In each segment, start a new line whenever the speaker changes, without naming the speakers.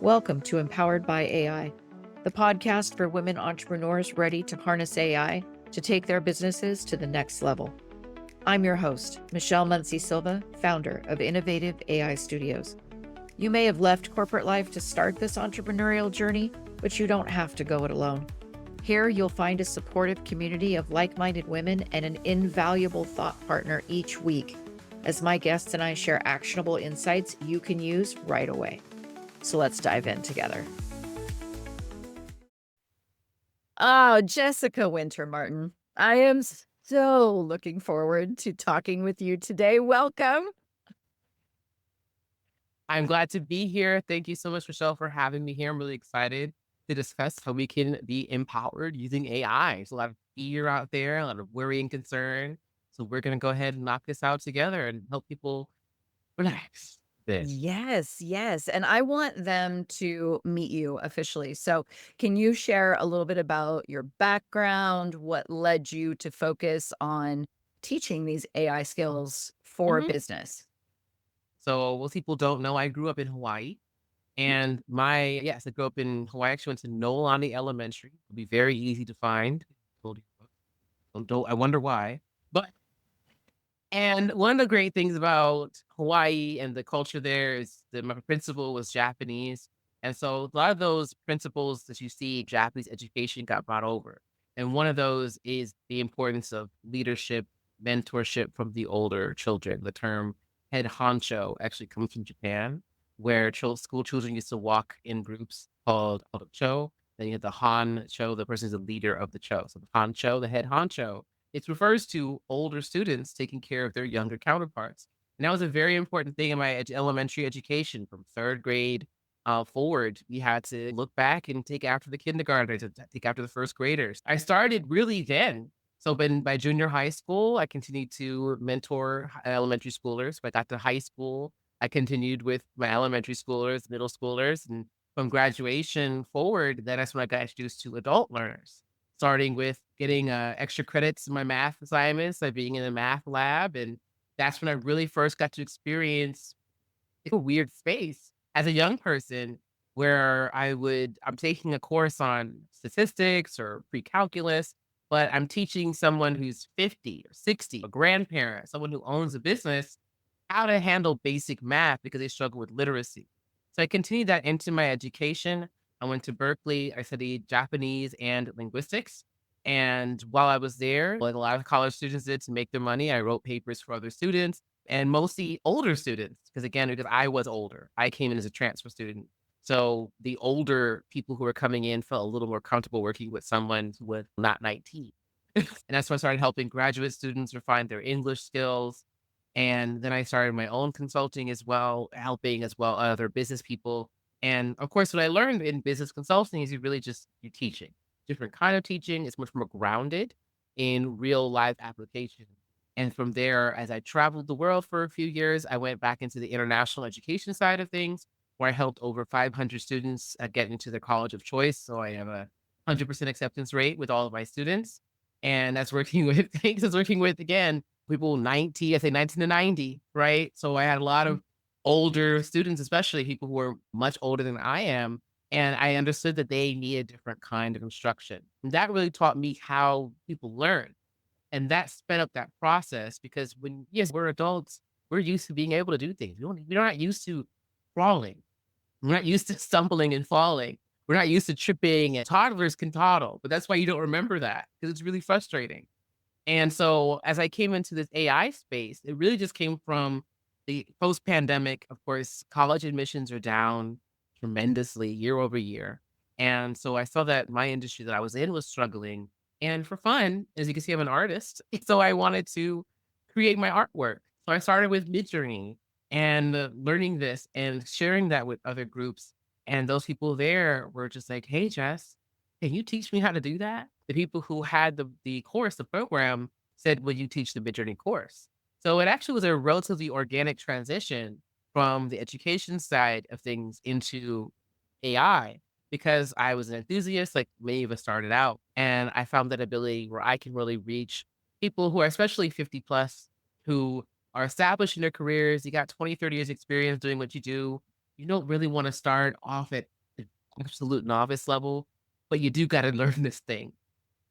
Welcome to Empowered by AI, the podcast for women entrepreneurs ready to harness AI to take their businesses to the next level. I'm your host, Michelle Muncy-Silva, founder of Innovative AI Studios. You may have left corporate life to start this entrepreneurial journey, but you don't have to go it alone. Here, you'll find a supportive community of like-minded women and an invaluable thought partner each week, as my guests and I share actionable insights you can use right away. So let's dive in together. Oh, Jessica Wynter Martin, I am so looking forward to talking with you today. Welcome.
I'm glad to be here. Thank you so much, Michelle, for having me here. I'm really excited to discuss how we can be empowered using AI. There's a lot of fear out there, a lot of worry and concern. So we're going to go ahead and knock this out together and help people relax a bit.
Yes. And I want them to meet you officially. So, can you share a little bit about your background? What led you to focus on teaching these AI skills for
Mhm.
business?
So most people don't know I grew up in Hawaii. And I grew up in Hawaii. I actually went to Noelani Elementary. It'll be very easy to find. Told you. Don't I wonder why. But And one of the great things about Hawaii and the culture there is that my principal was Japanese. And so a lot of those principles that you see in Japanese education got brought over. And one of those is the importance of leadership, mentorship from the older children. The term head honcho actually comes from Japan, where school children used to walk in groups called cho. Then you had the honcho, the person who's the leader of the cho. So the honcho, the head honcho, it refers to older students taking care of their younger counterparts. And that was a very important thing in my elementary education from third grade forward. We had to look back and take after the kindergartners, and take after the first graders. I started really then. So by junior high school, I continued to mentor elementary schoolers. When I got to high school, I continued with my elementary schoolers, middle schoolers, and from graduation forward, then that's when I got introduced to adult learners, starting with getting extra credits in my math assignments, like being in a math lab. And that's when I really first got to experience a weird space as a young person where I'm taking a course on statistics or pre-calculus, but I'm teaching someone who's 50 or 60, a grandparent, someone who owns a business, how to handle basic math because they struggle with literacy. So I continued that into my education. I went to Berkeley. I studied Japanese and linguistics. And while I was there, like a lot of college students did to make their money, I wrote papers for other students and mostly older students. Because I was older, I came in as a transfer student. So the older people who were coming in felt a little more comfortable working with someone who was not 19. And that's when I started helping graduate students refine their English skills. And then I started my own consulting as well, helping as well other business people. And of course, what I learned in business consulting is you're teaching. Different kind of teaching. It's much more grounded in real life application. And from there, as I traveled the world for a few years, I went back into the international education side of things, where I helped over 500 students get into their college of choice. So I have a 100% acceptance rate with all of my students. And that's working with things, that's working with, again, people 90, I say 19 to 90, right? So I had a lot of older students, especially people who are much older than I am. And I understood that they need a different kind of instruction. And that really taught me how people learn. And that sped up that process because yes, we're adults, we're used to being able to do things. We're not used to crawling. We're not used to stumbling and falling. We're not used to tripping, and toddlers can toddle, but that's why you don't remember that because it's really frustrating. And so as I came into this AI space, it really just came from the post pandemic. Of course, college admissions are down tremendously year over year. And so I saw that my industry that I was in was struggling. And for fun, as you can see, I'm an artist. So I wanted to create my artwork. So I started with Midjourney and learning this and sharing that with other groups. And those people there were just like, hey, Jess, can you teach me how to do that? The people who had the course, the program said, will you teach the Midjourney course? So it actually was a relatively organic transition from the education side of things into AI because I was an enthusiast, like many of us started out. And I found that ability where I can really reach people who are especially 50 plus, who are established in their careers. You got 20, 30 years experience doing what you do. You don't really want to start off at the absolute novice level, but you do got to learn this thing.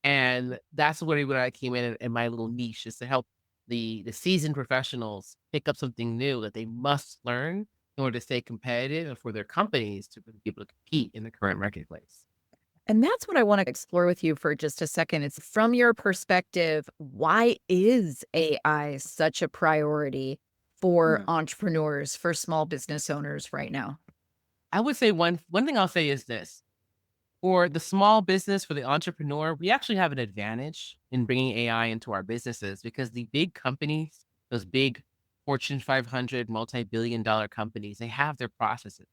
And that's where I came in my little niche is to help the seasoned professionals pick up something new that they must learn in order to stay competitive and for their companies to be able to compete in the current marketplace.
And that's what I want to explore with you for just a second. It's from your perspective, why is AI such a priority for
Mhm.
entrepreneurs, for small business owners right now?
I would say one thing I'll say is this. For the small business, for the entrepreneur, we actually have an advantage in bringing AI into our businesses because the big companies, those big Fortune 500 multi-billion dollar companies, they have their processes.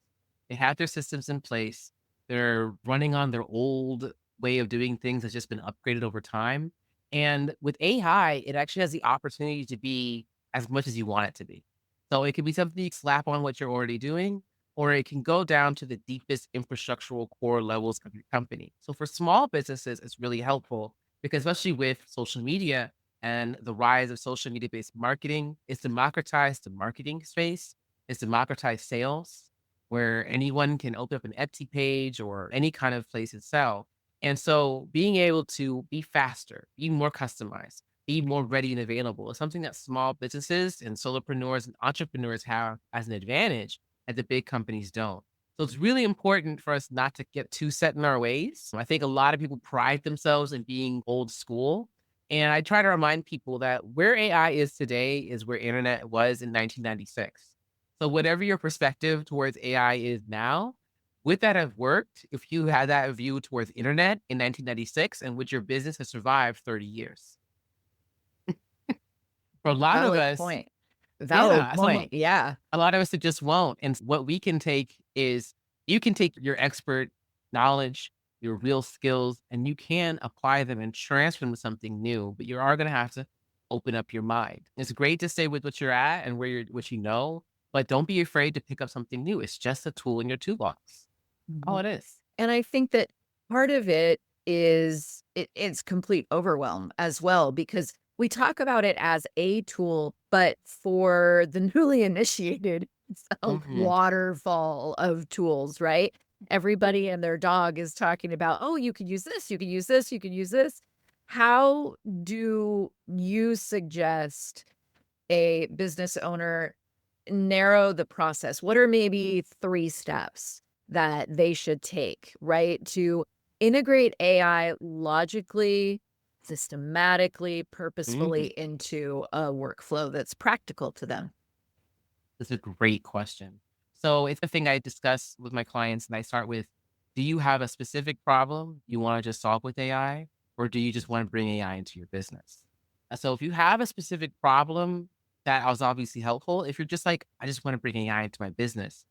They have their systems in place. They're running on their old way of doing things that's just been upgraded over time. And with AI, it actually has the opportunity to be as much as you want it to be. So it can be something you slap on what you're already doing, or it can go down to the deepest infrastructural core levels of your company. So for small businesses, it's really helpful because especially with social media and the rise of social media based marketing, it's democratized the marketing space. It's democratized sales where anyone can open up an Etsy page or any kind of place and sell. And so being able to be faster, be more customized, be more ready and available is something that small businesses and solopreneurs and entrepreneurs have as an advantage that the big companies don't. So it's really important for us not to get too set in our ways. I think a lot of people pride themselves in being old school. And I try to remind people that where AI is today is where internet was in 1996. So whatever your perspective towards AI is now, would that have worked if you had that view towards internet in 1996 and would your business have survived 30 years? For a lot of
Valid
us,
point. Valid
yeah, so
point. Yeah.
a lot of us that just won't. And what we can take is you can take your expert knowledge, your real skills, and you can apply them and transfer them to something new, but you are going to have to open up your mind. It's great to stay with what you're at and where you're, what you know, but don't be afraid to pick up something new. It's just a tool in your toolbox. All
Mhm.
it is.
And I think that part of it is it's complete overwhelm as well, because we talk about it as a tool, but for the newly initiated, it's a
Hmm.
waterfall of tools, right? Everybody and their dog is talking about, oh, you could use this, you could use this, you could use this. How do you suggest a business owner narrow the process? What are maybe 3 steps that they should take, right, to integrate AI logically, systematically, purposefully
Hmm.
into a workflow that's practical to them?
That's a great question. So it's the thing I discuss with my clients, and I start with, do you have a specific problem you want to just solve with AI, or do you just want to bring AI into your business? So if you have a specific problem, that was obviously helpful. If you're just like, I just want to bring AI into my business,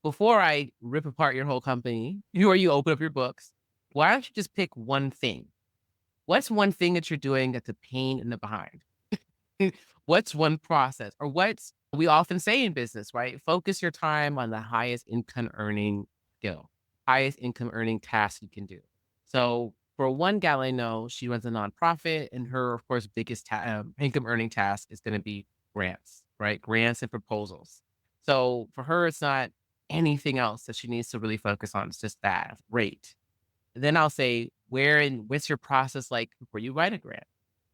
before I rip apart your whole company, or you open up your books, why don't you just pick one thing? What's one thing that you're doing that's a pain in the behind? What's one process or what's we often say in business, right? Focus your time on the highest income earning skill, highest income earning task you can do. So for one gal I know, she runs a nonprofit, and her, of course, biggest income earning task is going to be grants, right? Grants and proposals. So for her, it's not anything else that she needs to really focus on. It's just that. Great. Then I'll say, what's your process like before you write a grant?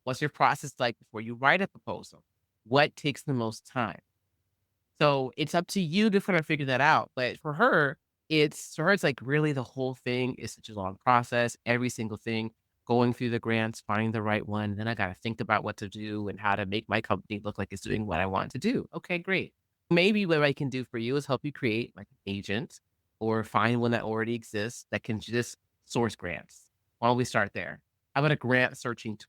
What's your process like before you write a proposal? What takes the most time? So it's up to you to kind of figure that out. But it's like really the whole thing is such a long process. Every single thing, going through the grants, finding the right one. Then I got to think about what to do and how to make my company look like it's doing what I want to do. Okay, great. Maybe what I can do for you is help you create like an agent or find one that already exists that can just source grants. Why don't we start there? How about a grant searching tool?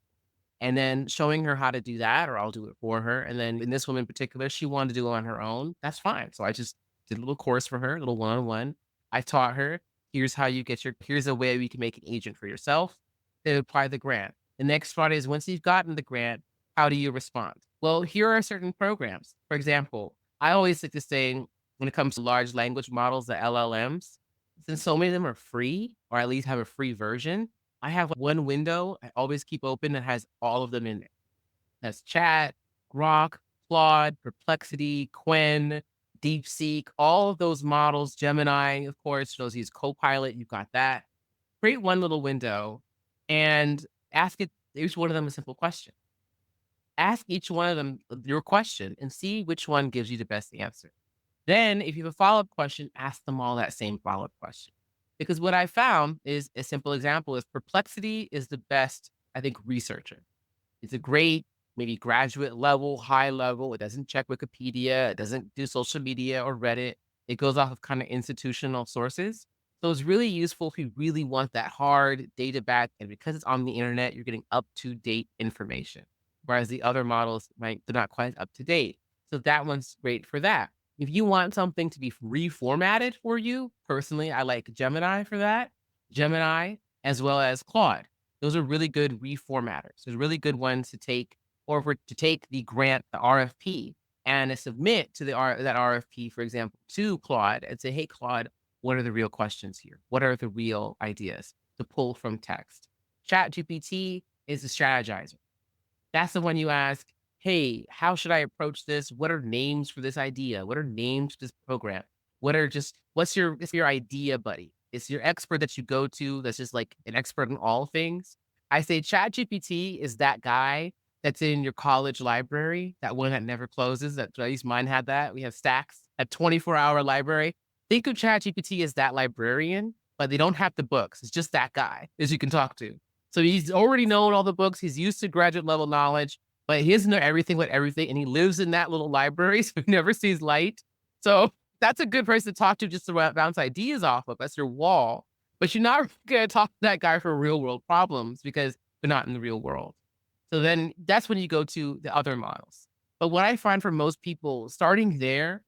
And then showing her how to do that, or I'll do it for her. And then in this one in particular, she wanted to do it on her own. That's fine. So I just did a little course for her, a little one-on-one. I taught her, here's a way we can make an agent for yourself. Then apply the grant. The next part is once you've gotten the grant, how do you respond? Well, here are certain programs. For example, I always like to say when it comes to large language models, the LLMs, since so many of them are free, or at least have a free version, I have one window I always keep open that has all of them in it. That's Chat, Grok, Claude, Perplexity, Quen. DeepSeek, all of those models, Gemini, of course, those use Copilot, you've got that. Create one little window and ask it each one of them a simple question. Ask each one of them your question and see which one gives you the best answer. Then, if you have a follow-up question, ask them all that same follow-up question. Because what I found is a simple example is Perplexity is the best, I think, researcher. It's a great, maybe graduate level, high level. It doesn't check Wikipedia. It doesn't do social media or Reddit. It goes off of kind of institutional sources. So it's really useful if you really want that hard data back. And because it's on the internet, you're getting up-to-date information. Whereas the other models they're not quite up to date. So that one's great for that. If you want something to be reformatted for you, personally, I like Gemini for that. Gemini as well as Claude. Those are really good reformatters. They're really good ones to take, or to take the grant, the RFP, and to submit to that RFP, for example, to Claude and say, hey, Claude, what are the real questions here? What are the real ideas to pull from text? ChatGPT is the strategizer. That's the one you ask, hey, how should I approach this? What are names for this idea? What are names for this program? What's your idea buddy? It's your expert that you go to that's just like an expert in all things. I say ChatGPT is that guy that's in your college library, that one that never closes. That at least mine had that. We have Stacks, a 24-hour library. Think of ChatGPT as that librarian, but they don't have the books. It's just that guy as you can talk to. So he's already known all the books. He's used to graduate level knowledge, but he doesn't know everything with everything. And he lives in that little library, so he never sees light. So that's a good person to talk to just to bounce ideas off of. That's your wall. But you're not going to talk to that guy for real world problems because they're not in the real world. So then that's when you go to the other models. But what I find for most people, starting there,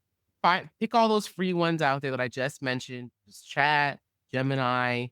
pick all those free ones out there that I just mentioned. Just Chat, Gemini,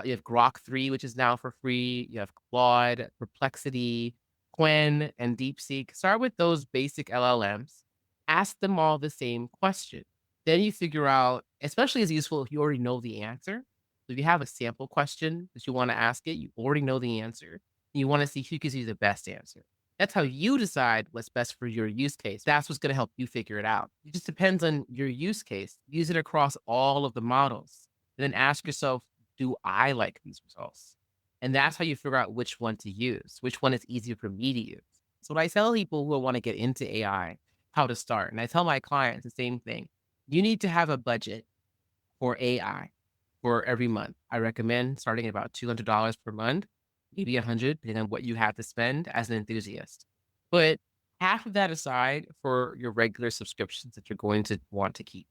you have Grok 3, which is now for free. You have Claude, Perplexity, Quen, and DeepSeek. Start with those basic LLMs. Ask them all the same question. Then you figure out, especially as useful if you already know the answer. So if you have a sample question that you want to ask it, you already know the answer. You want to see who gives you the best answer. That's how you decide what's best for your use case. That's what's going to help you figure it out. It just depends on your use case. Use it across all of the models. And then ask yourself, do I like these results? And that's how you figure out which one to use, which one is easier for me to use. So when I tell people who want to get into AI, how to start, and I tell my clients the same thing. You need to have a budget for AI for every month. I recommend starting at about $200 per month, maybe $100, depending on what you have to spend as an enthusiast. Put half of that aside for your regular subscriptions that you're going to want to keep.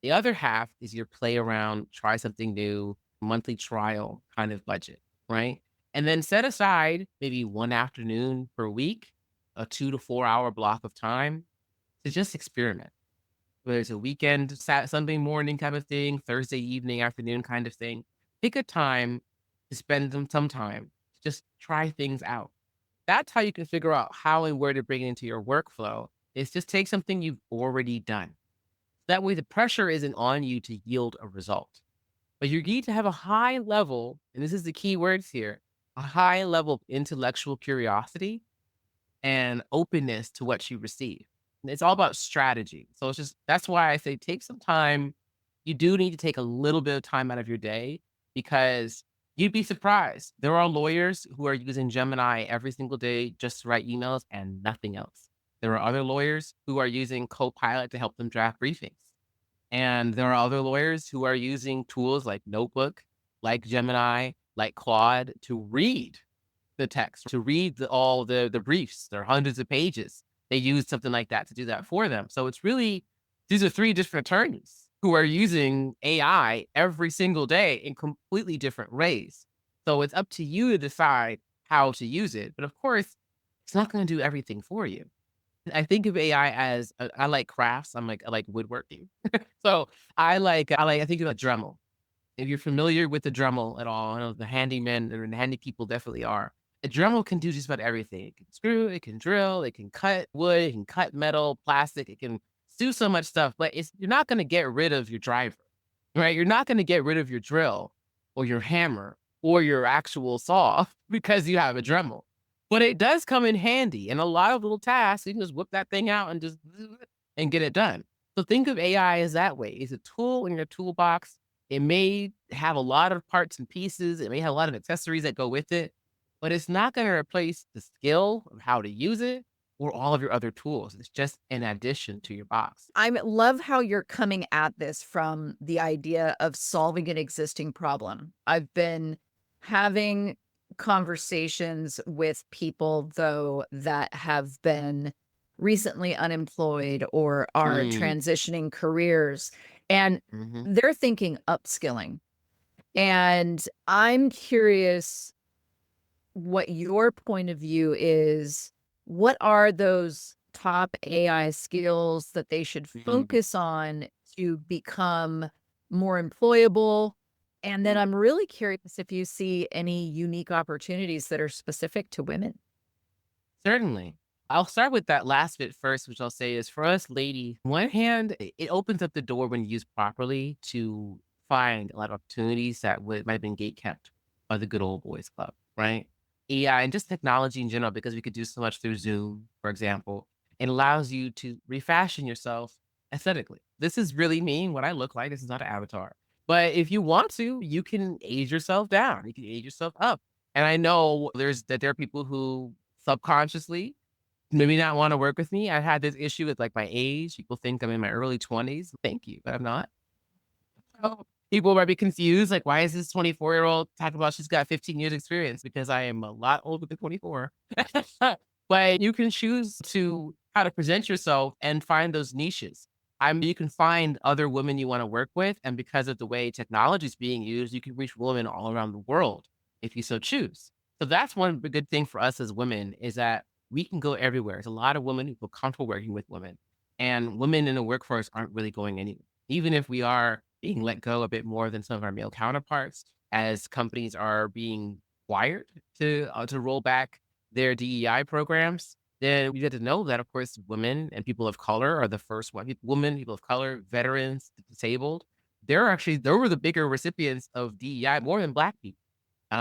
The other half is your play around, try something new, monthly trial kind of budget, right? And then set aside maybe one afternoon per week, a 2 to 4 hour block of time to just experiment. Whether it's a weekend, Sunday morning kind of thing, Thursday evening, afternoon kind of thing. Pick a time to spend some time to just try things out. That's how you can figure out how and where to bring it into your workflow. Is just take something you've already done. That way the pressure isn't on you to yield a result. But you need to have a high level, and this is the key words here, a high level of intellectual curiosity and openness to what you receive. And it's all about strategy. So that's why I say take some time. You do need to take a little bit of time out of your day because you'd be surprised. There are lawyers who are using Gemini every single day just to write emails and nothing else. There are other lawyers who are using Copilot to help them draft briefings. And there are other lawyers who are using tools like Notebook, like Gemini, like Claude to read the text, to read all the briefs. There are hundreds of pages. They use something like that to do that for them. So it's really, these are 3 different attorneys who are using AI every single day in completely different ways. So it's up to you to decide how to use it. But of course, it's not going to do everything for you. I think of AI as I like crafts. I like woodworking. So I think of a Dremel. If you're familiar with the Dremel at all, I know the handymen and the handy people definitely are. A Dremel can do just about everything. It can screw, it can drill, it can cut wood, it can cut metal, plastic, it can do so much stuff, but you're not going to get rid of your driver, right? You're not going to get rid of your drill or your hammer or your actual saw because you have a Dremel. But it does come in handy in a lot of little tasks. You can just whip that thing out and get it done. So think of AI as that way. It's a tool in your toolbox. It may have a lot of parts and pieces. It may have a lot of accessories that go with it, but it's not going to replace the skill of how to use it or all of your other tools. It's just an addition to your box.
I love how you're coming at this from the idea of solving an existing problem. I've been having conversations with people, though, that have been recently unemployed or are
Mm,
transitioning careers, and
mhm,
they're thinking upskilling. And I'm curious what your point of view is. What are those top AI skills that they should
mhm.
focus on to become more employable? And then I'm really curious if you see any unique opportunities that are specific to women.
Certainly. I'll start with that last bit first, which I'll say is for us ladies, one hand, it opens up the door when used properly to find a lot of opportunities that might have been gate kept by the good old boys club, right? AI and just technology in general, because we could do so much through Zoom, for example, it allows you to refashion yourself aesthetically. This is really me, what I look like. This is not an avatar. But if you want to, you can age yourself down. You can age yourself up. And I know there are people who subconsciously maybe not wanna work with me. I had this issue with, like, my age. People think I'm in my early 20s. Thank you, but I'm not. So, people might be confused, like, "Why is this 24-year-old talking about she's got 15 years experience?" Because I am a lot older than 24. But you can choose to how to present yourself and find those niches. You can find other women you wanna work with, and because of the way technology is being used, you can reach women all around the world if you so choose. So that's one good thing for us as women is that we can go everywhere. There's a lot of women who feel comfortable working with women, and women in the workforce aren't really going anywhere. Even if we are being let go a bit more than some of our male counterparts, as companies are being wired to roll back their DEI programs, then we get to know that, of course, women and people of color are the first one. Women, people of color, veterans, disabled. They were the bigger recipients of DEI more than Black people.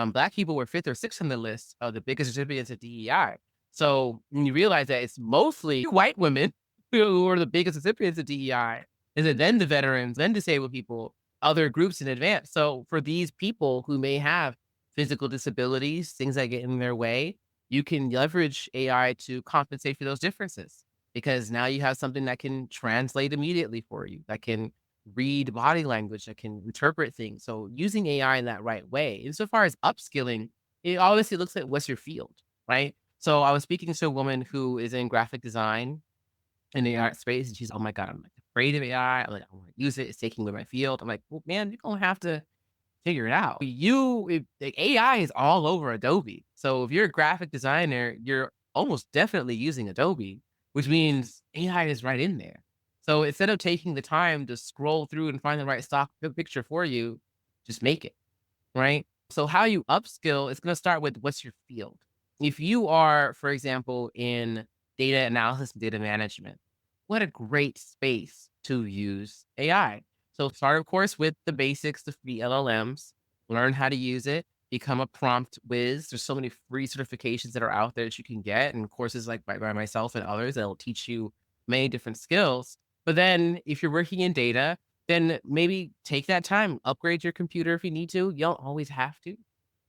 Black people were fifth or sixth on the list of the biggest recipients of DEI. So when you realize that it's mostly white women who are the biggest recipients of DEI, and then the veterans, then disabled people, other groups in advance. So for these people who may have physical disabilities, things that get in their way, you can leverage AI to compensate for those differences because now you have something that can translate immediately for you, that can read body language, that can interpret things. So using AI in that right way. Insofar as upskilling, it obviously looks at what's your field, right? So I was speaking to a woman who is in graphic design in the art space, and she's, oh my God, I'm like afraid of AI. I'm like, I want to use it. It's taking away my field. I'm like, well, man, you're gonna have to figure it out. The AI is all over Adobe. So if you're a graphic designer, you're almost definitely using Adobe, which means AI is right in there. So instead of taking the time to scroll through and find the right stock picture for you, just make it, right? So how you upskill is going to start with what's your field. If you are, for example, in data analysis and data management, what a great space to use AI. So start, of course, with the basics, the LLMs, learn how to use it, become a prompt whiz. There's so many free certifications that are out there that you can get, and courses like by myself and others that will teach you many different skills. But then if you're working in data, then maybe take that time, upgrade your computer if you need to. You don't always have to.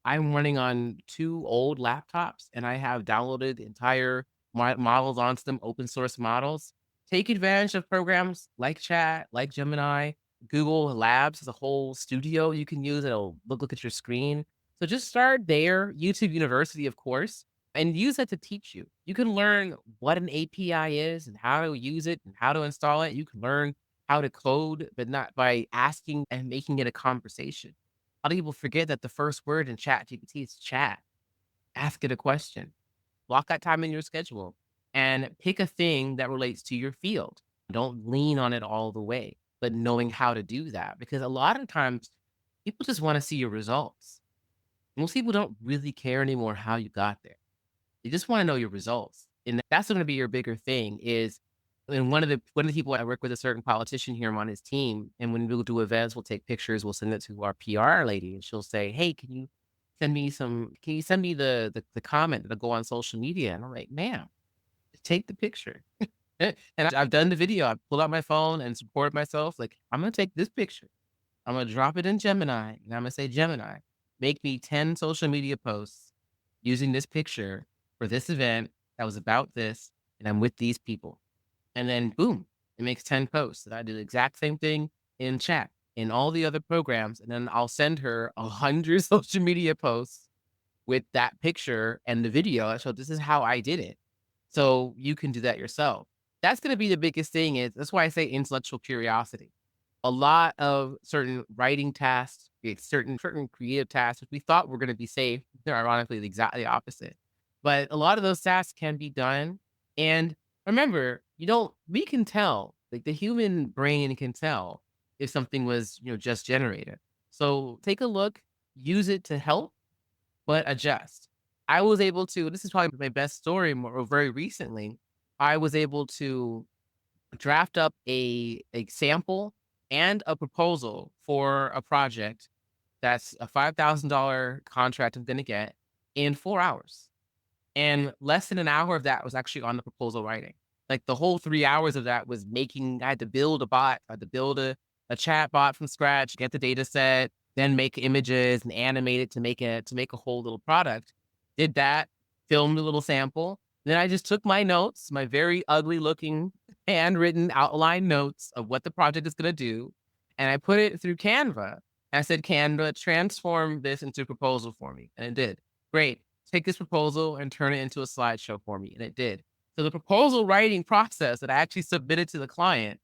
I'm running on 2 old laptops, and I have downloaded entire models onto them, open source models. Take advantage of programs like Chat, like Gemini. Google Labs is a whole studio you can use. It'll look at your screen. So just start there. YouTube University, of course, and use that to teach you. You can learn what an API is and how to use it and how to install it. You can learn how to code, but not by asking and making it a conversation. A lot of people forget that the first word in ChatGPT is chat. Ask it a question. Block that time in your schedule and pick a thing that relates to your field. Don't lean on it all the way, but knowing how to do that. Because a lot of times people just want to see your results. Most people don't really care anymore how you got there. They just want to know your results. And that's going to be your bigger thing is and one of the people I work with, a certain politician here, I'm on his team. And when we'll do events, we'll take pictures, we'll send it to our PR lady, and she'll say, "Hey, can you send me the comment that'll go on social media?" And I'm like, "Ma'am, just take the picture." And I've done the video. I pulled out my phone and supported myself. Like, I'm going to take this picture. I'm going to drop it in Gemini. And I'm going to say, Gemini, make me 10 social media posts using this picture for this event that was about this. And I'm with these people. And then boom, it makes 10 posts. And I do the exact same thing in chat, in all the other programs. And then I'll send her 100 social media posts with that picture and the video. So this is how I did it. So you can do that yourself. That's going to be the biggest thing. That's why I say intellectual curiosity. A lot of certain writing tasks, certain creative tasks, which we thought were going to be safe, they're ironically exactly the opposite. But a lot of those tasks can be done. And remember, we can tell, like the human brain can tell if something was, just generated. So take a look, use it to help, but adjust. I was able to, this is probably my best story very recently. I was able to draft up a sample and a proposal for a project that's a $5,000 contract I'm going to get in 4 hours. And less than an hour of that was actually on the proposal writing. Like the whole 3 hours of that was I had to build a bot, I had to build a chat bot from scratch, get the data set, then make images and animate it to make a whole little product. Did that, filmed a little sample. Then I just took my notes, my very ugly looking handwritten outline notes of what the project is going to do. And I put it through Canva. I said, Canva, transform this into a proposal for me. And it did. Great. Take this proposal and turn it into a slideshow for me. And it did. So the proposal writing process that I actually submitted to the client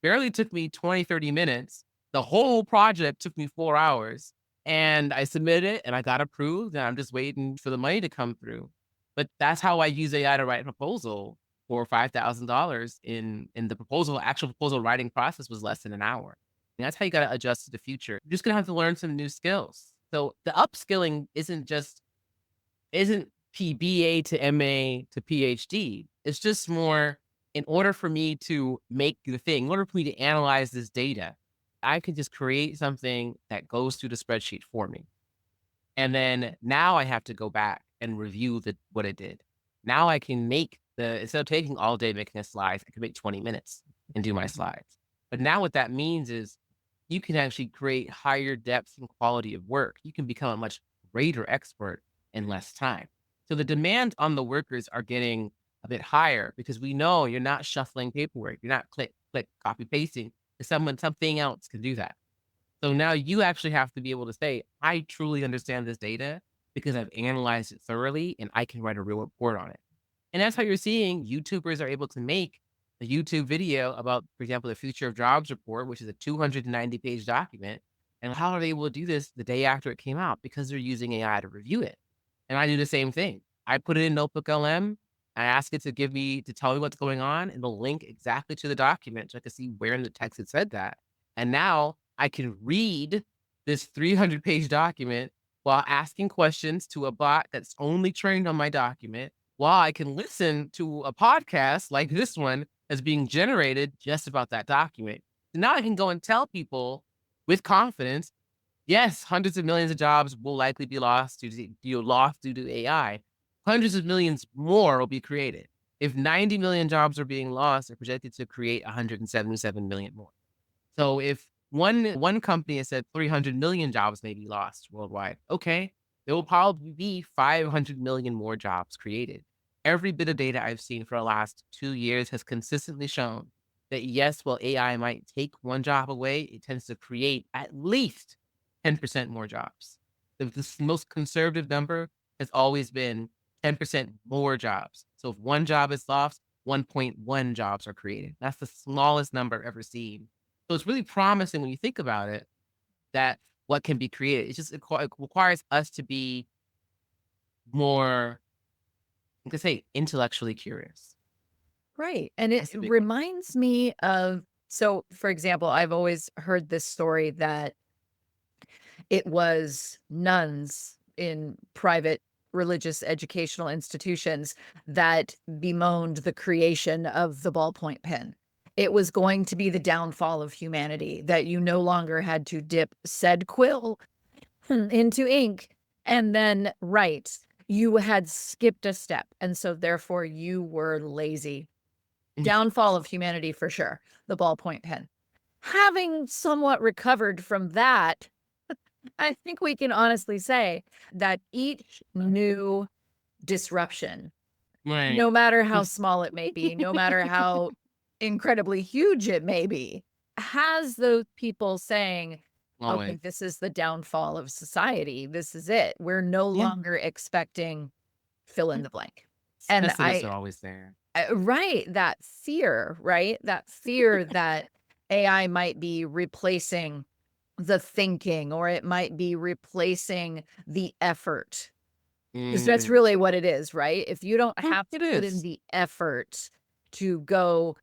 barely took me 20, 30 minutes. The whole project took me 4 hours. And I submitted it and I got approved. And I'm just waiting for the money to come through. But that's how I use AI to write a proposal for $5,000 in the actual proposal writing process was less than an hour. And that's how you got to adjust to the future. You're just going to have to learn some new skills. So the upskilling isn't PBA to MA to PhD. It's just more, in order for me to make the thing, in order for me to analyze this data, I can just create something that goes through the spreadsheet for me. And then now I have to go back and review what it did. Now I can instead of taking all day making a slide, I can make 20 minutes and do my slides. But now what that means is you can actually create higher depth and quality of work. You can become a much greater expert in less time. So the demand on the workers are getting a bit higher because we know you're not shuffling paperwork. You're not click, copy, pasting. Something else can do that. So now you actually have to be able to say, I truly understand this data because I've analyzed it thoroughly and I can write a real report on it. And that's how you're seeing YouTubers are able to make a YouTube video about, for example, the Future of Jobs report, which is a 290-page document. And how are they able to do this the day after it came out? Because they're using AI to review it. And I do the same thing. I put it in Notebook LM. I ask it to tell me what's going on, and it'll link exactly to the document so I can see where in the text it said that. And now I can read this 300-page document while asking questions to a bot that's only trained on my document, while I can listen to a podcast like this one that's being generated just about that document. So now I can go and tell people with confidence, yes, hundreds of millions of jobs will likely be lost due to AI. Hundreds of millions more will be created. If 90 million jobs are being lost, they're projected to create 177 million more. So if one company has said 300 million jobs may be lost worldwide, okay, there will probably be 500 million more jobs created. Every bit of data I've seen for the last 2 years has consistently shown that yes, while AI might take one job away, it tends to create at least 10% more jobs. The most conservative number has always been 10% more jobs. So if one job is lost, 1.1 jobs are created. That's the smallest number I've ever seen. So it's really promising when you think about it, that what can be created. It requires us to be more, I could say, intellectually curious.
Right. And it
That's the big one.
reminds me of, so for example, I've always heard this story that it was nuns in private religious educational institutions that bemoaned the creation of the ballpoint pen. It was going to be the downfall of humanity, that you no longer had to dip said quill into ink and then write. You had skipped a step. And so therefore you were lazy. Downfall of humanity for sure, the ballpoint pen. Having somewhat recovered from that, I think we can honestly say that each new disruption,
Right.
no matter how small it may be, no matter how incredibly huge it may be, has those people saying, okay,
Always.
this is the downfall of society. This is it. We're no
Yeah.
longer expecting fill in the blank. And
Pessimists are always there.
right, that fear, right? That fear that AI might be replacing the thinking, or it might be replacing the effort. Because that's
Mm,
really what it is, right? If you don't have to
it
put in
is.
the effort to go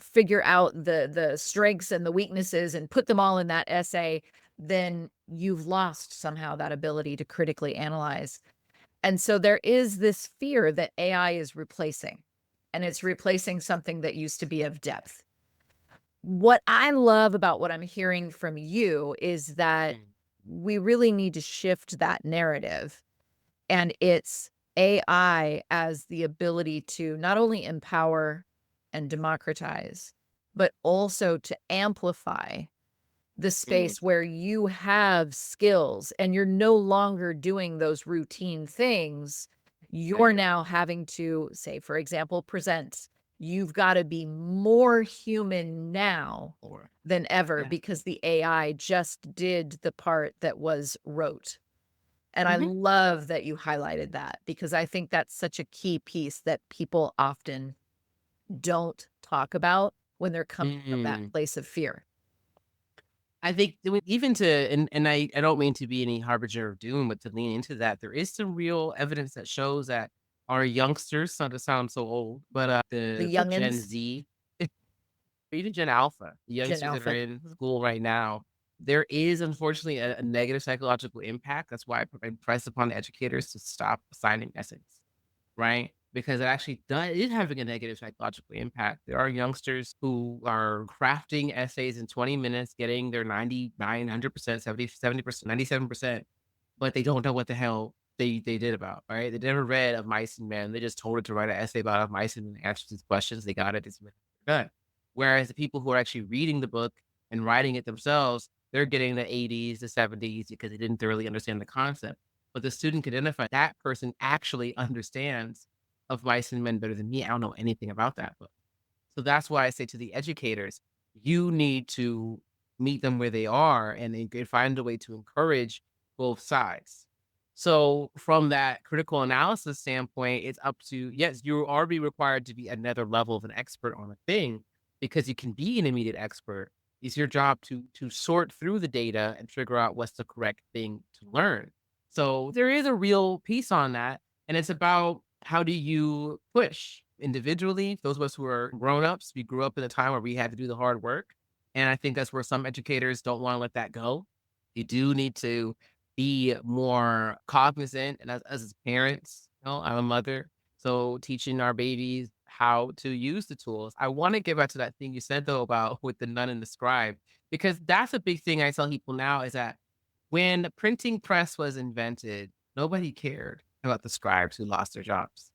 figure out the strengths and the weaknesses and put them all in that essay, then you've lost somehow that ability to critically analyze. And so there is this fear that AI is replacing, and it's replacing something that used to be of depth. What I love about what I'm hearing from you is that
Mm,
we really need to shift that narrative. And it's AI as the ability to not only empower and democratize, but also to amplify the
mm,
space where you have skills and you're no longer doing those routine things. You're now having to, say, for example, present. You've got to be more human now
or
than ever
yeah.
because the AI just did the part that was rote. And I
Mhm.
love that you highlighted that because I think that's such a key piece that people often don't talk about when they're coming from that
Mm.
place of fear.
I think even to and I don't mean to be any harbinger of doom, but to lean into that, there is some real evidence that shows that our youngsters, not to sound so old, but
The
the Gen
youngins,
Z, even Gen Alpha, the
Gen
youngsters that are
Alpha.
in school right now, there is unfortunately a negative psychological impact. That's why I press upon the educators to stop assigning essays, right? Because it actually is having a negative psychological impact. There are youngsters who are crafting essays in 20 minutes, getting their 99, 100%, 70%, 97%, but they don't know what the hell they did about, right? They never read Of Mice and Men. They just told it to write an essay about Of Mice and Men, answers these questions. They got it. It's done. Whereas the people who are actually reading the book and writing it themselves, they're getting the 80s, the 70s because they didn't thoroughly understand the concept. But the student can identify that person actually understands Of Mice and Men better than me. I don't know anything about that book. So that's why I say to the educators, you need to meet them where they are and find a way to encourage both sides. So from that critical analysis standpoint, it's up to, yes, you are be required to be another level of an expert on a thing because you can be an immediate expert. It's your job to sort through the data and figure out what's the correct thing to learn. So there is a real piece on that. And it's about how do you push individually? Those of us who are grown-ups, we grew up in a time where we had to do the hard work. And I think that's where some educators don't want to let that go. You do need to be more cognizant. And as parents, I'm a mother. So teaching our babies how to use the tools. I want to get back to that thing you said though about with the nun and the scribe, because that's a big thing I tell people now is that when the printing press was invented, nobody cared about the scribes who lost their jobs.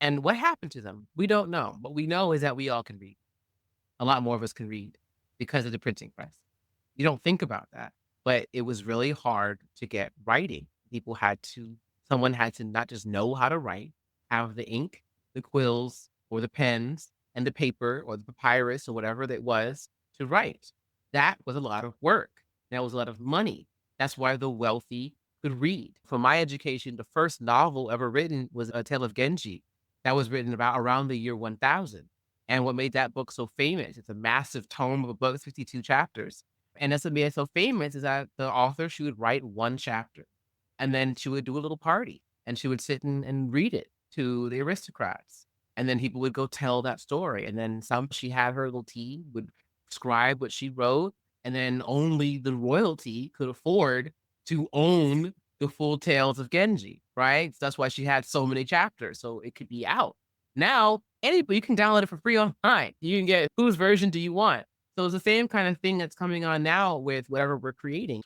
And what happened to them? We don't know. What we know is that we all can read. A lot more of us can read because of the printing press. You don't think about that, but it was really hard to get writing. Someone had to not just know how to write, have the ink, the quills, or the pens, and the paper, or the papyrus, or whatever that was to write. That was a lot of work. That was a lot of money. That's why the wealthy could read. For my education, the first novel ever written was A Tale of Genji. That was written about around the year 1000. And what made that book so famous, it's a massive tome of a book, it's 52 chapters. And that's what made it so famous is that the author, she would write one chapter and then she would do a little party and she would sit and read it to the aristocrats. And then people would go tell that story. And then she had her little team would scribe what she wrote. And then only the royalty could afford to own the full tales of Genji, right? So that's why she had so many chapters. So it could be out. Now, anybody, you can download it for free online. You can get whose version do you want? So it's the same kind of thing that's coming on now with whatever we're creating,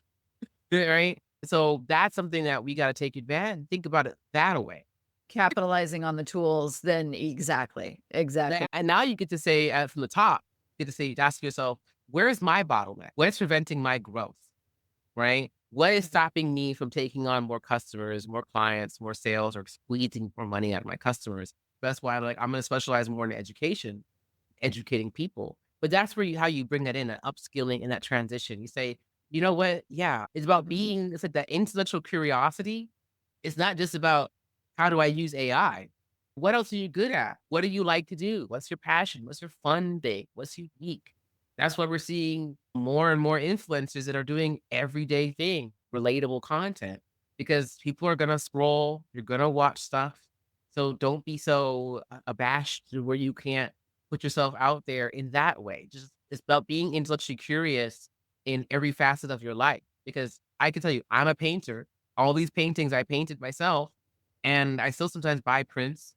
right? So that's something that we got to take advantage. Think about it that way.
capitalizing on the tools, then exactly.
And now you get to say from the top, you get to say, ask yourself, where's my bottleneck? What is preventing my growth? Right? What is stopping me from taking on more customers, more clients, more sales, or squeezing more money out of my customers? That's why I'm going to specialize more in education, educating people. But that's where how you bring that in, that upskilling and that transition. You say, you know what? Yeah, it's about it's like that intellectual curiosity. It's not just about how do I use AI? What else are you good at? What do you like to do? What's your passion? What's your fun thing? What's unique? That's why we're seeing more and more influencers that are doing everyday thing, relatable content, because people are going to scroll, you're going to watch stuff. So don't be so abashed to where you can't put yourself out there in that way. Just it's about being intellectually curious in every facet of your life. Because I can tell you, I'm a painter. All these paintings I painted myself, and I still sometimes buy prints,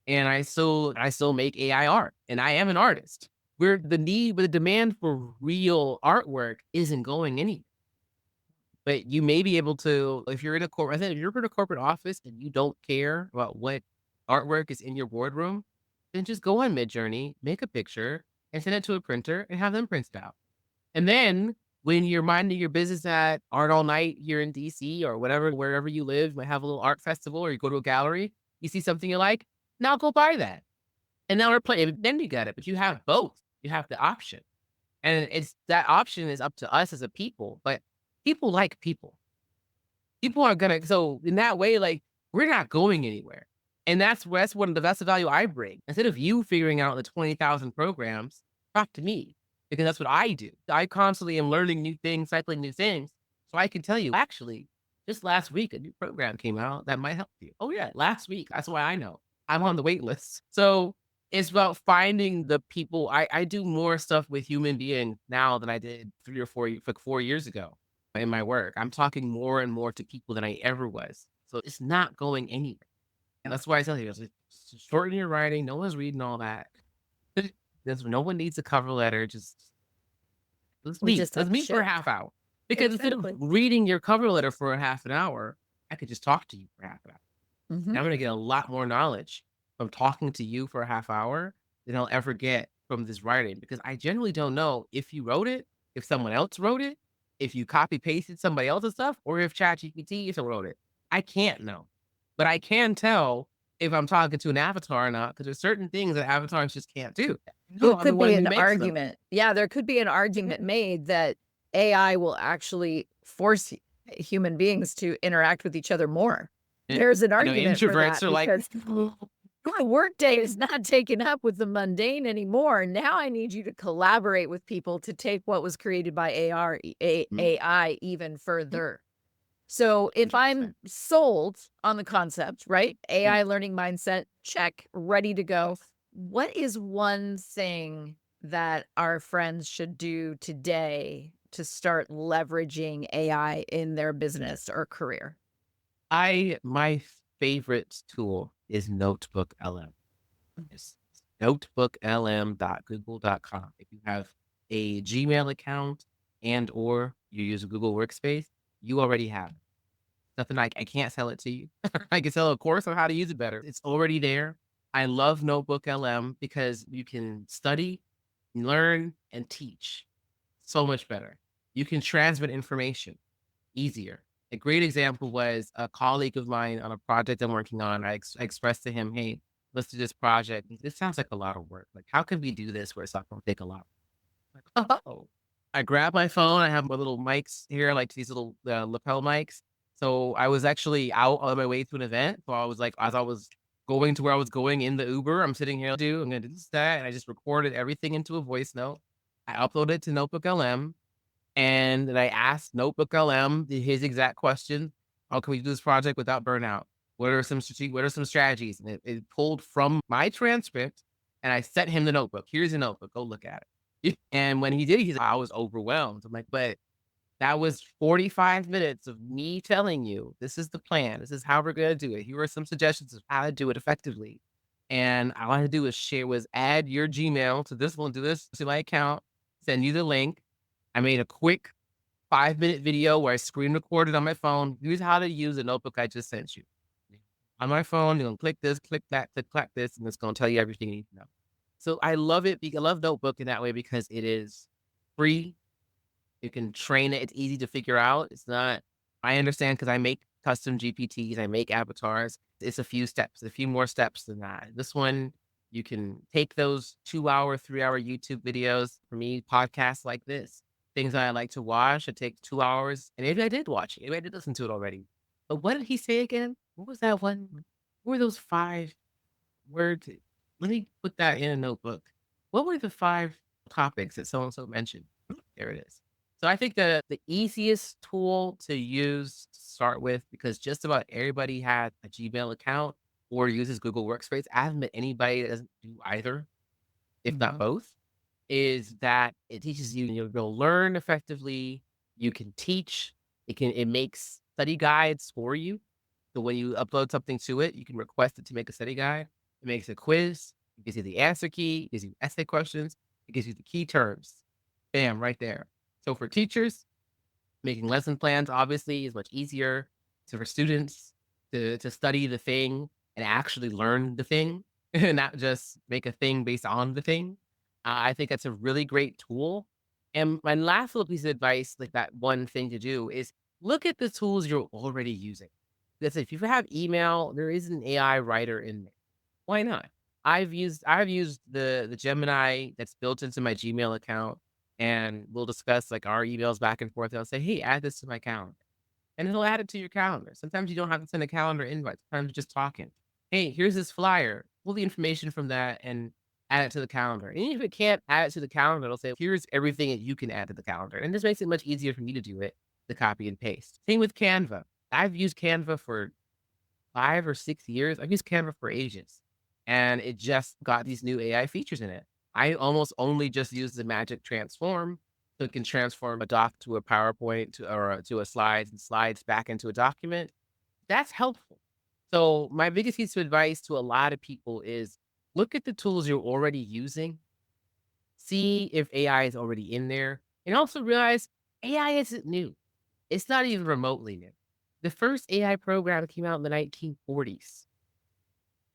and I still make AI art, and I am an artist. Where the demand for real artwork isn't going anywhere. But you may be able to, if you're in a corporate office and you don't care about what artwork is in your boardroom, then just go on Midjourney, make a picture, and send it to a printer and have them print it out. And then when you're minding your business at Art All Night here in DC or whatever, wherever you live, might have a little art festival, or you go to a gallery, you see something you like, now go buy that. And now we're playing, then you got it, but you have both. You have the option. And that option is up to us as a people, but people like people. People are so in that way, like, we're not going anywhere. And that's the value I bring. Instead of you figuring out the 20,000 programs, talk to me, because that's what I do. I constantly am learning new things, cycling new things. So I can tell you, actually, just last week, a new program came out that might help you. Oh yeah, last week. That's why I know. I'm on the wait list. So it's about finding the people. I do more stuff with human beings now than I did 4 years ago in my work. I'm talking more and more to people than I ever was. So it's not going anywhere. And that's why I tell you, shorten your writing. No one's reading all that. No one needs a cover letter. Let's meet for a half hour. Because instead of reading your cover letter for a half an hour, I could just talk to you for half an hour. And I'm going to get a lot more knowledge from talking to you for a half hour than I'll ever get from this writing, because I generally don't know if you wrote it, if someone else wrote it, if you copy pasted somebody else's stuff, or if ChatGPT wrote it. I can't know, but I can tell if I'm talking to an avatar or not, because there's certain things that avatars just can't do.
There could be an argument. Yeah, there could be an argument made that AI will actually force human beings to interact with each other more. There's an argument for that,
introverts are like,
my workday is not taken up with the mundane anymore. Now I need you to collaborate with people to take what was created by AI even further. So if I'm sold on the concept, right? AI learning mindset, check, ready to go. What is one thing that our friends should do today to start leveraging AI in their business or career?
My favorite tool is Notebook LM. It's notebooklm.google.com. If you have a Gmail account or you use a Google Workspace, you already have it. Nothing I can't sell it to you. I can sell a course on how to use it better. It's already there. I love Notebook LM because you can study, learn, and teach so much better. You can transmit information easier. A great example was a colleague of mine on a project I'm working on. I expressed to him, hey, let's do this project. This sounds like a lot of work. Like, how can we do this where it's not going to take a lot? Like, oh, I grab my phone. I have my little mics here, like these little lapel mics. So I was actually out on my way to an event. So I was like, as I was going to where I was going in the Uber, I'm sitting here, I'm going to do this, that. And I just recorded everything into a voice note. I uploaded it to Notebook LM. And then I asked Notebook LM his exact question: how can we do this project without burnout? What are some strategies? And it pulled from my transcript, and I sent him the notebook. Here's a notebook. Go look at it. And when he did, he's like, I was overwhelmed. I'm like, but that was 45 minutes of me telling you, this is the plan. This is how we're going to do it. Here are some suggestions of how to do it effectively. And all I had to do was add your Gmail to this one, to my account, send you the link. I made a quick 5-minute video where I screen recorded on my phone. Here's how to use the notebook I just sent you. On my phone, you're gonna click this, click that, click this, and it's gonna tell you everything you need to know. So I love it. I love Notebook in that way because it is free. You can train it. It's easy to figure out. It's not, I understand because I make custom GPTs, I make avatars. It's a few steps, a few more steps than that. This one, you can take those 2 hour, 3 hour YouTube videos. For me, podcasts like this, things that I like to watch, it takes 2 hours. And maybe I did watch it. Maybe I did listen to it already. But what did he say again? What was that one? What were those 5 words? Let me put that in a notebook. What were the 5 topics that so and so mentioned? There it is. So I think the easiest tool to use to start with, because just about everybody has a Gmail account or uses Google Workspace. I haven't met anybody that doesn't do either, if not
Mhm.
both, is that it teaches you, you'll learn effectively. You can teach. It makes study guides for you. So when you upload something to it, you can request it to make a study guide. It makes a quiz. It gives you the answer key. It gives you essay questions. It gives you the key terms. Bam, right there. So for teachers, making lesson plans obviously is much easier. So for students to study the thing and actually learn the thing, and not just make a thing based on the thing, I think that's a really great tool. And my last little piece of advice, like that one thing to do, is look at the tools you're already using. Because if you have email, there is an AI writer in there. Why not? I've used the Gemini that's built into my Gmail account, and we'll discuss like our emails back and forth. I'll say, "Hey, add this to my calendar," and it'll add it to your calendar. Sometimes you don't have to send a calendar invite. Sometimes you're just talking. Hey, here's this flyer. Pull the information from that and add it to the calendar. And if it can't add it to the calendar, it'll say, "Here's everything that you can add to the calendar," and this makes it much easier for me to do it, the copy and paste. Same with Canva. I've used Canva for 5 or 6 years. I've used Canva for ages, and it just got these new AI features in it. I almost only just use the magic transform, so it can transform a doc to a PowerPoint to a slides and slides back into a document. That's helpful. So my biggest piece of advice to a lot of people is look at the tools you're already using, see if AI is already in there, and also realize AI isn't new. It's not even remotely new. The first AI program came out in the 1940s.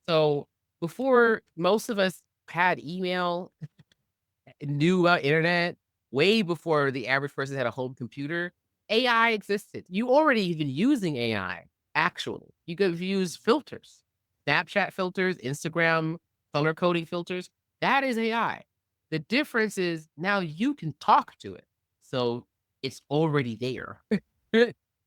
So before most of us had email, knew about internet, way before the average person had a home computer, AI existed. You already even using AI, actually. You could use filters, Snapchat filters, Instagram color coding filters. That is AI. The difference is now you can talk to it. So it's already there.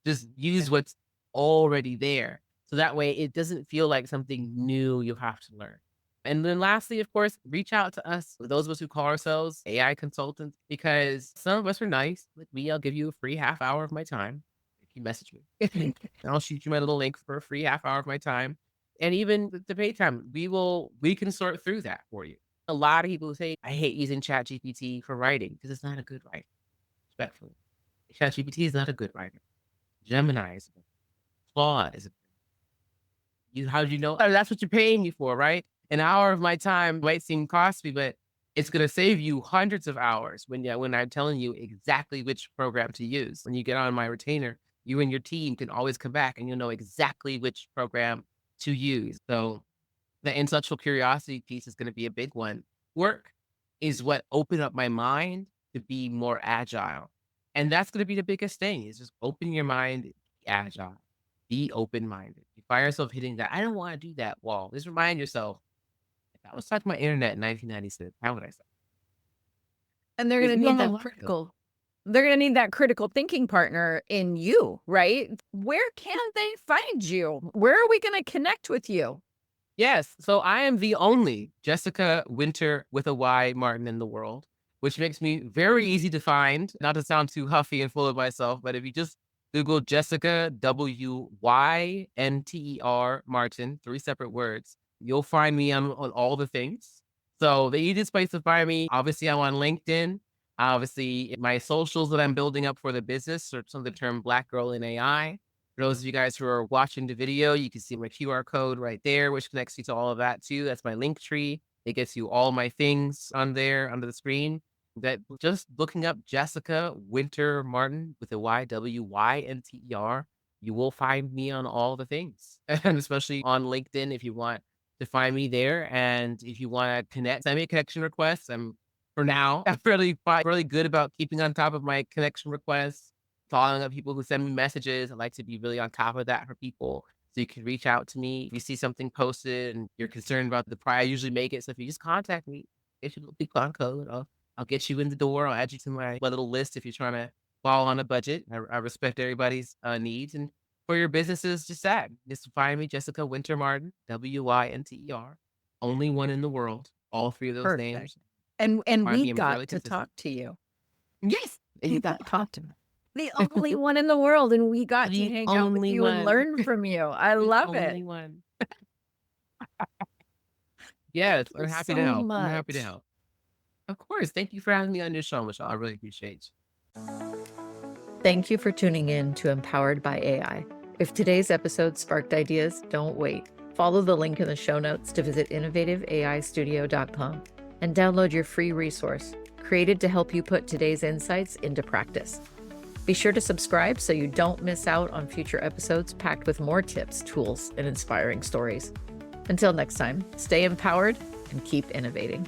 Just use what's already there. So that way it doesn't feel like something new you have to learn. And then lastly, of course, reach out to us, those of us who call ourselves AI consultants, because some of us are nice. Like me, I'll give you a free half hour of my time if you message me. And I'll shoot you my little link for a free half hour of my time. And even the paid time, we can sort through that for you. A lot of people say, I hate using ChatGPT for writing because it's not a good writer. Respectfully. ChatGPT is not a good writer. Gemini is a Claude is a how do you know? That's what you're paying me for, right? An hour of my time might seem costly, but it's gonna save you hundreds of hours when I'm telling you exactly which program to use. When you get on my retainer, you and your team can always come back and you'll know exactly which program to use. So the intellectual curiosity piece is gonna be a big one. Work is what opened up my mind to be more agile. And that's gonna be the biggest thing is just open your mind, be agile, be open-minded. You find yourself hitting that, I don't wanna do that wall. Just remind yourself, if I was talking about internet in 1996, how would I say?
And they're
Because
gonna
we
need
don't know
that
what though.
critical thinking partner in you, right? Where can they find you? Where are we gonna connect with you?
Yes. So I am the only Jessica Wynter with a Y Martin in the world, which makes me very easy to find. Not to sound too huffy and full of myself, but if you just Google Jessica Wynter Martin, 3 separate words, you'll find me on all the things. So the easiest place to find me, obviously, I'm on LinkedIn. Obviously, my socials that I'm building up for the business, or some of the term Black Girl in AI. For those of you guys who are watching the video, you can see my QR code right there, which connects you to all of that too. That's my link tree. It gets you all my things on there under the screen. That just looking up Jessica Wynter Martin with a YWYNTER you will find me on all the things, and especially on LinkedIn if you want to find me there. And if you want to connect, send me a connection request. For now, I'm really good about keeping on top of my connection requests, following up people who send me messages. I like to be really on top of that for people. So you can reach out to me if you see something posted and you're concerned about the price. I usually make it. So if you just contact me, get your little coupon code. I'll get you in the door. I'll add you to my little list if you're trying to fall on a budget. I respect everybody's needs. And for your businesses, just find me, Jessica Wynter Martin, Winter. Only one in the world. All three of those
Perfect.
names.
And
Find
we
me. I'm
got
fairly
to
consistent.
talk to you.
Yes. And you got to talk to me.
The only one in the world, and we got to
The
hang out with
only
you and
one.
learn from you. I
The
love
only
it.
one. Yes,
Thank
I'm
you
happy
so
to help. I'm happy to
much.
help. Of course. Thank you for having me on your show, Michelle. I really appreciate you.
Thank you for tuning in to Empowered by AI. If today's episode sparked ideas, don't wait. Follow the link in the show notes to visit innovativeaistudio.com and download your free resource, created to help you put today's insights into practice. Be sure to subscribe so you don't miss out on future episodes packed with more tips, tools, and inspiring stories. Until next time, stay empowered and keep innovating.